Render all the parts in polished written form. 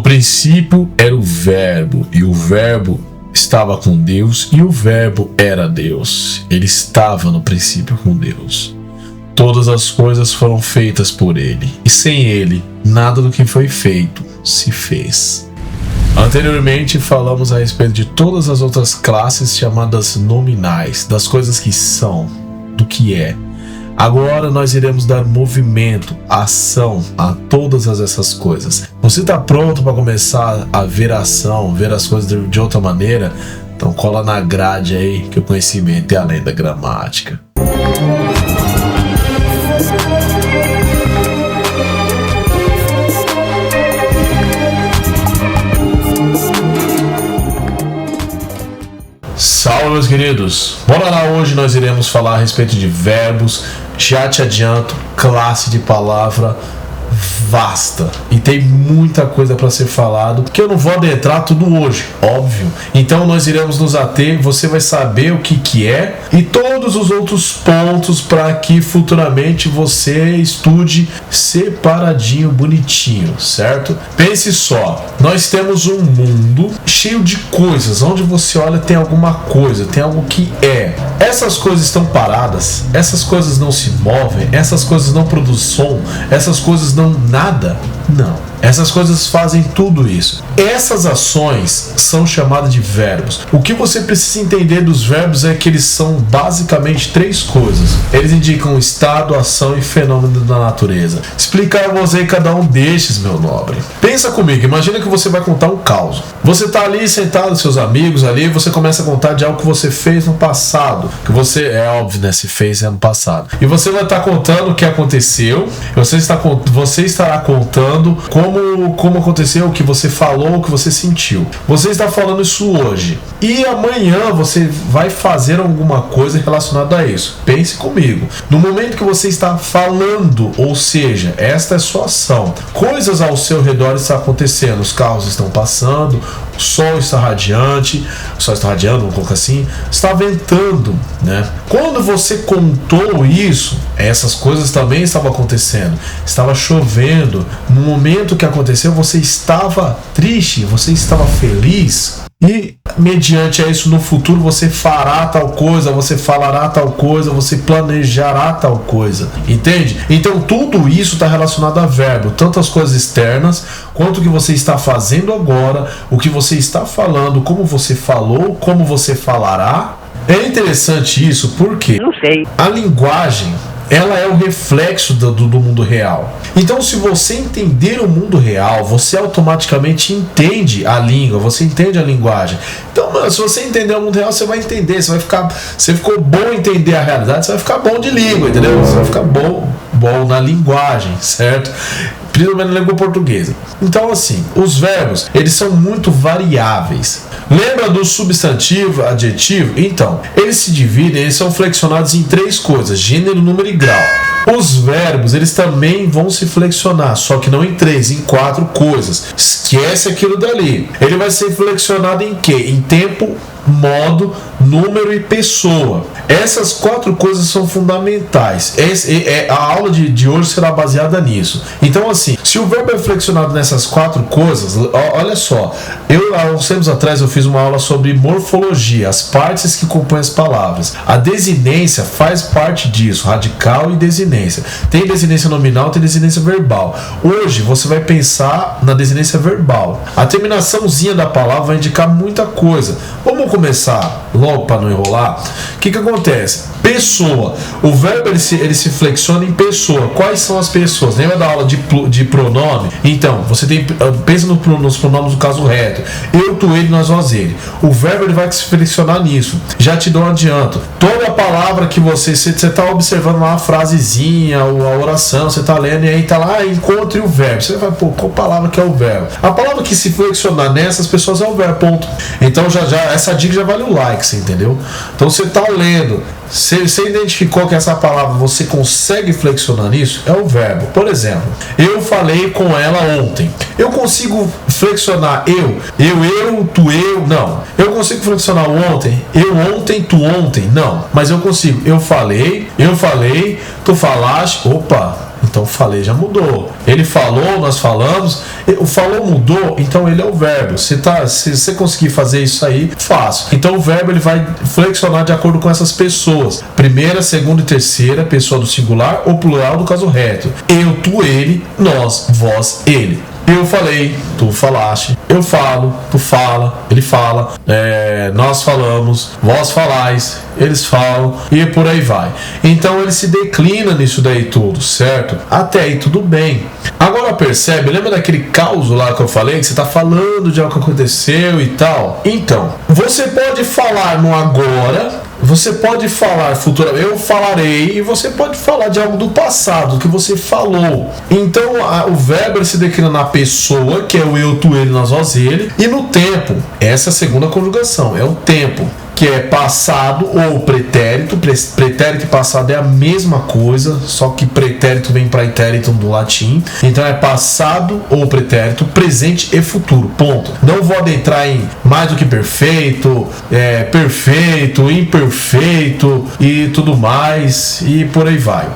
No princípio era o Verbo, e o Verbo estava com Deus, e o Verbo era Deus. Ele estava no princípio com Deus. Todas as coisas foram feitas por ele, e sem ele, nada do que foi feito se fez. Anteriormente falamos a respeito de todas as outras classes chamadas nominais, das coisas que são, do que é. Agora nós iremos dar movimento, ação a todas essas coisas. Você está pronto para começar a ver a ação, ver as coisas de outra maneira? Então cola na grade aí, que o conhecimento é além da gramática. Salve, meus queridos! Bora lá, hoje nós iremos falar a respeito de verbos. Já te adianto, classe de palavra vasta e tem muita coisa para ser falado, que eu não vou adentrar tudo hoje, óbvio. Então nós iremos nos ater, você vai saber o que é e todos os outros pontos para que futuramente você estude separadinho, bonitinho, certo? Pense só, nós temos um mundo cheio de coisas, onde você olha tem alguma coisa, tem algo que é. Essas coisas estão paradas, essas coisas não se movem, essas coisas não produzem som, essas coisas não nada? Não. Essas coisas fazem tudo isso. Essas ações são chamadas de verbos. O que você precisa entender dos verbos é que eles são basicamente três coisas. Eles indicam estado, ação e fenômeno da natureza. Explicar a você cada um destes, meu nobre. Pensa comigo, imagina que você vai contar um caos. Você está ali sentado com seus amigos ali, você começa a contar de algo que você fez no passado. Que você, é óbvio, né, se fez ano passado. E você vai estar contando o que aconteceu. Você estará contando como aconteceu, o que você falou, o que você sentiu. Você está falando isso hoje. E amanhã você vai fazer alguma coisa relacionada a isso. Pense comigo. No momento que você está falando, ou seja, esta é sua ação, coisas ao seu redor estão acontecendo. Os carros estão passando, o sol está radiante, o sol está radiando, vamos colocar assim, está ventando, né? Quando você contou isso, essas coisas também estavam acontecendo. Estava chovendo. No momento que aconteceu, você estava triste, você estava feliz. E mediante a isso no futuro você fará tal coisa, você falará tal coisa, você planejará tal coisa, entende? Então tudo isso está relacionado a verbo, tanto as coisas externas quanto o que você está fazendo agora, o que você está falando, como você falou, como você falará. É interessante isso porque não sei. A linguagem, ela é o reflexo do mundo real. Então, se você entender o mundo real, você automaticamente entende a língua, você entende a linguagem. Então, mano, se você entender o mundo real, você vai entender, você ficou bom em entender a realidade, você vai ficar bom de língua, entendeu? Você vai ficar bom na linguagem, certo? Principalmente na língua portuguesa. Então, assim, os verbos, eles são muito variáveis. Lembra do substantivo, adjetivo? Então, eles se dividem, eles são flexionados em três coisas: gênero, número e grau. Os verbos, eles também vão se flexionar, só que não em três, em quatro coisas. Esquece aquilo dali. Ele vai ser flexionado em quê? Em tempo, modo, número e pessoa. Essas quatro coisas são fundamentais. A aula de hoje será baseada nisso. Então, assim, se o verbo é flexionado nessas quatro coisas, olha só, há uns tempos atrás eu fiz uma aula sobre morfologia, as partes que compõem as palavras. A desinência faz parte disso, radical e desinência. Tem desinência nominal, tem desinência verbal. Hoje você vai pensar na desinência verbal. A terminaçãozinha da palavra vai indicar muita coisa. Vamos começar logo para não enrolar. O que acontece? Pessoa. O verbo ele se flexiona em pessoa. Quais são as pessoas? Lembra da aula de pronome? Então, você pensa nos pronomes do caso reto. Eu, tu, ele, nós, nós, ele. O verbo ele vai se flexionar nisso. Já te dou um adianto. Toda palavra que você está observando lá a frasezinha, a oração, você está lendo e aí está lá, encontre o verbo. Você vai, qual palavra que é o verbo? A palavra que se flexionar nessas pessoas é o verbo, ponto. Então essa dica já vale o like, você entendeu? Então você está lendo, você identificou que essa palavra você consegue flexionar nisso, é o verbo. Por exemplo, eu falei com ela ontem. Eu consigo flexionar tu, eu, não. Eu consigo flexionar ontem, eu ontem, tu ontem, não. Mas eu consigo, eu falei, tu falaste, opa. então falei já mudou. Ele falou, nós falamos. O falou mudou, então ele é o verbo. Se você conseguir fazer isso aí, faço. Então o verbo ele vai flexionar de acordo com essas pessoas. Primeira, segunda e terceira pessoa do singular ou plural do caso reto. Eu, tu, ele, nós, vós, ele. Eu falei, tu falaste. Eu falo, tu fala, ele fala. Nós falamos, vós falais, eles falam e por aí vai. Então ele se declina nisso daí tudo, certo? Até aí tudo bem. Agora percebe, lembra daquele caos lá que eu falei? Que você tá falando de algo que aconteceu e tal? Então, você pode falar no agora, você pode falar futuramente, eu falarei, e você pode falar de algo do passado, que você falou. Então o verbo ele se declina na pessoa, que é o eu, tu, ele, nós, vós, ele, e no tempo. Essa é a segunda conjugação, é o tempo, que é passado ou pretérito. Pretérito e passado é a mesma coisa, só que pretérito vem para etérito do latim. Então é passado ou pretérito, presente e futuro, ponto. Não vou adentrar em mais do que perfeito, perfeito, imperfeito e tudo mais, e por aí vai.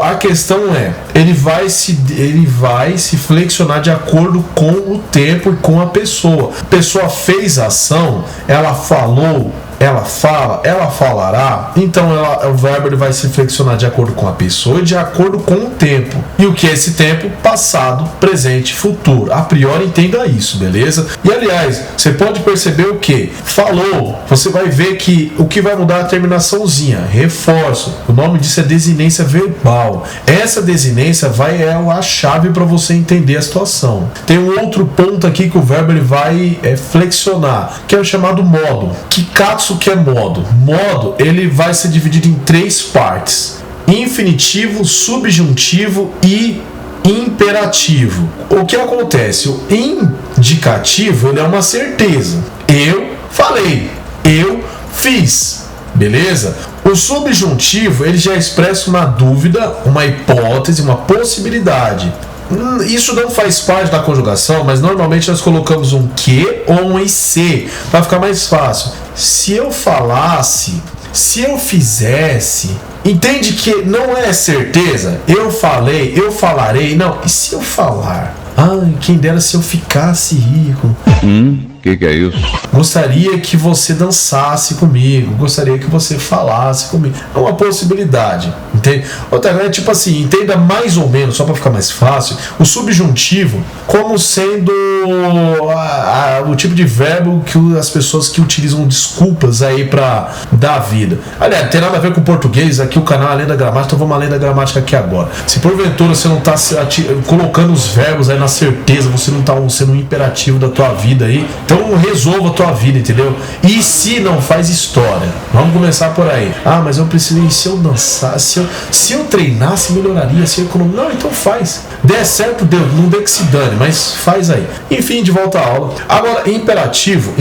A questão é, ele vai se flexionar de acordo com o tempo e com a pessoa. A pessoa fez a ação, ela falou, ela fala, ela falará. Então o verbo ele vai se flexionar de acordo com a pessoa e de acordo com o tempo. E o que é esse tempo? Passado, presente, futuro. A priori entenda isso, beleza? E aliás, você pode perceber o que? Falou, você vai ver que o que vai mudar é a terminaçãozinha. Reforço, o nome disso é desinência verbal. Essa desinência é a chave para você entender a situação. Tem um outro ponto aqui que o verbo ele vai flexionar, que é o chamado modo. Kikatsu que é modo. Modo, ele vai ser dividido em 3 partes: infinitivo, subjuntivo e imperativo. O que acontece? O indicativo, ele é uma certeza. Eu falei, eu fiz, beleza? O subjuntivo, ele já expressa uma dúvida, uma hipótese, uma possibilidade. Isso não faz parte da conjugação, mas normalmente nós colocamos um que ou um IC para ficar mais fácil. Se eu falasse, se eu fizesse, entende que não é certeza? Eu falei, eu falarei, não. E se eu falar? Ai, quem dera se eu ficasse rico. Que é isso? Gostaria que você dançasse comigo, gostaria que você falasse comigo. É uma possibilidade, entende? Outra coisa é tipo assim, entenda mais ou menos, só para ficar mais fácil, o subjuntivo como sendo o tipo de verbo que as pessoas que utilizam desculpas aí para dar vida. Aliás, não tem nada a ver com o português, aqui o canal é Além da Gramática, então vamos além da gramática aqui agora. Se porventura você não tá colocando os verbos aí na certeza, você não tá sendo um imperativo da tua vida aí, então resolva a tua vida, entendeu? E se não faz história, vamos começar por aí. Ah, mas eu preciso, se eu dançar, se eu treinasse, melhoraria, se eu economizar. Não, então faz. Der certo, deu, não dê que se dane, mas faz aí. Enfim, de volta à aula. Agora, imperativo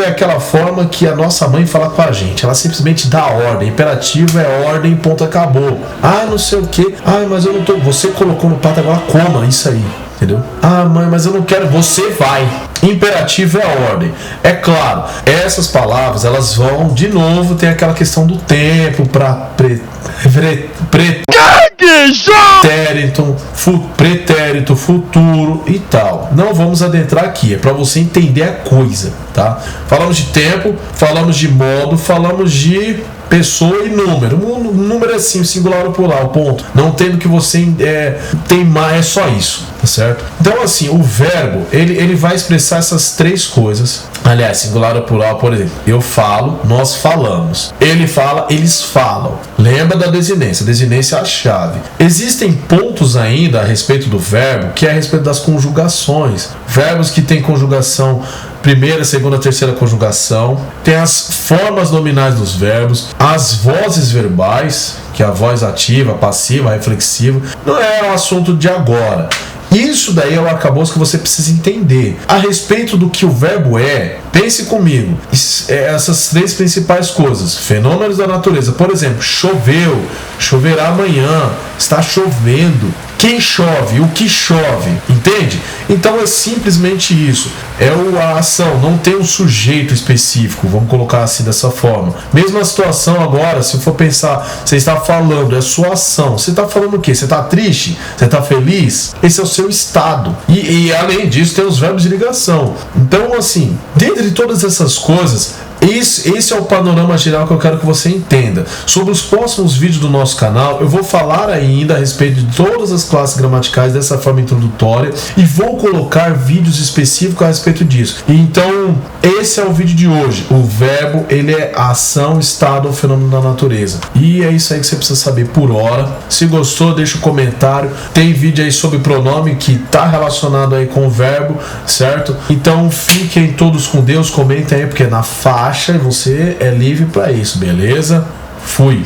é aquela forma que a nossa mãe fala com a gente, ela simplesmente dá ordem. Imperativo é ordem, ponto, acabou. Ah, não sei o que. Ah, mas eu não tô. Você colocou no prato, agora coma isso aí. Entendeu? Ah, mãe, mas eu não quero. Você vai. Imperativo é a ordem. É claro, essas palavras, elas vão, de novo, tem aquela questão do tempo para pretérito, futuro e tal. Não vamos adentrar aqui, é para você entender a coisa, tá? Falamos de tempo, falamos de modo, falamos de pessoa e número. O número é assim, singular ou plural, ponto. Não tendo que você tem mais, é só isso, tá certo? Então assim, o verbo, ele vai expressar essas 3 coisas. Aliás, singular ou plural, por exemplo, eu falo, nós falamos. Ele fala, eles falam. Lembra da desinência. Desinência é a chave. Existem pontos ainda a respeito do verbo, que é a respeito das conjugações. Verbos que têm conjugação primeira, segunda, terceira conjugação. Tem as formas nominais dos verbos, as vozes verbais, que é a voz ativa, passiva, reflexiva. Não é um assunto de agora. Isso daí é o arcabouço que você precisa entender. A respeito do que o verbo é, pense comigo. Essas 3 principais coisas. Fenômenos da natureza. Por exemplo, choveu, choverá amanhã, está chovendo. quem chove, o que chove, entende? Então é simplesmente isso, é a ação, não tem um sujeito específico, vamos colocar assim dessa forma. Mesma situação agora, se for pensar, você está falando, é sua ação, você está falando o quê? Você está triste? Você está feliz? Esse é o seu estado. E além disso tem os verbos de ligação. Então assim, dentre todas essas coisas, esse é o panorama geral que eu quero que você entenda. Sobre os próximos vídeos do nosso canal, eu vou falar ainda a respeito de todas as classes gramaticais dessa forma introdutória e vou colocar vídeos específicos a respeito disso. Então, esse é o vídeo de hoje. O verbo, ele é ação, estado ou fenômeno da natureza. E é isso aí que você precisa saber por hora. Se gostou, deixa um comentário. Tem vídeo aí sobre pronome que está relacionado aí com o verbo, certo? Então, fiquem todos com Deus, comentem aí, porque na faixa e você é livre para isso, beleza? Fui!